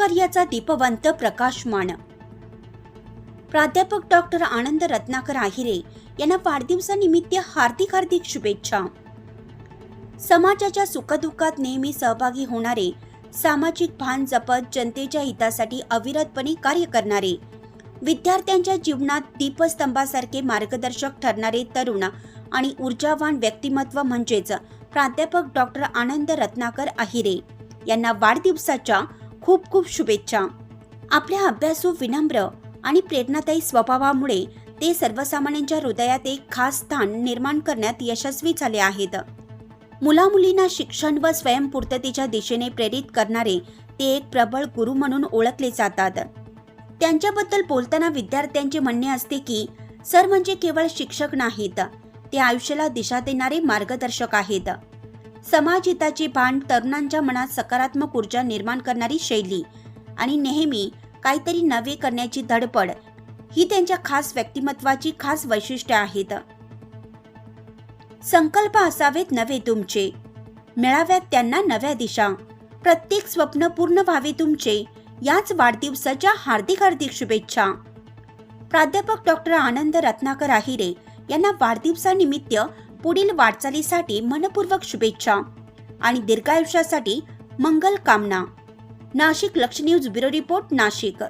समाजकार्याचा दीपवंत प्रकाशमान प्राध्यापक डॉक्टर आनंद रत्नाकर आहिरे यांना वाढदिवसानिमित्त हार्दिक शुभेच्छा। समाजाच्या सुखदुःखात नेहमी सहभागी होणारे, सामाजिक भान जपत जनतेच्या हितासाठी अविरतपणे कार्य करणारे, विद्यार्थ्यांच्या जीवनात दीपस्तंभासारखे मार्गदर्शक ठरणारे तरुण आणि ऊर्जावान व्यक्तिमत्व म्हणजेच प्राध्यापक डॉक्टर आनंद रत्नाकर आहिरे यांना वाढदिवसाच्या खूप खूप शुभेच्छा। आपल्या अभ्यासू, विनम्र आणि प्रेरणादायी स्वभावामुळे ते सर्वसामान्यांच्या हृदयात एक खास स्थान निर्माण करण्यात यशस्वी झाले आहेत। मुलामुलींना शिक्षण व स्वयंपूर्ततेच्या दिशेने प्रेरित करणारे ते एक प्रबळ गुरु म्हणून ओळखले जातात। त्यांच्याबद्दल बोलताना विद्यार्थ्यांचे म्हणणे असते की सर म्हणजे केवळ शिक्षक नाहीत, ते आयुष्याला दिशा देणारे मार्गदर्शक आहेत। समाजहिताचे भान, तरुणांच्या मनात सकारात्मक ऊर्जा निर्माण करणारी शैली आणि नेहमी काहीतरी नवे करण्याची धडपड ही त्यांच्या खास व्यक्तिमत्वाची खास वैशिष्ट्ये आहेत। संकल्प असावेत नवे तुमचे, मिळाव्यात त्यांना नव्या दिशा, प्रत्येक स्वप्न पूर्ण व्हावे तुमचे, याच वाढदिवसाच्या हार्दिक शुभेच्छा। प्राध्यापक डॉक्टर आनंद रत्नाकर आहिरे यांना वाढदिवसानिमित्त पुढील वाटचालीसाठी मनपूर्वक शुभेच्छा आणि दीर्घायुष्यासाठी मंगल कामना। नाशिक लक्ष्य न्यूज ब्युरो रिपोर्ट, नाशिक।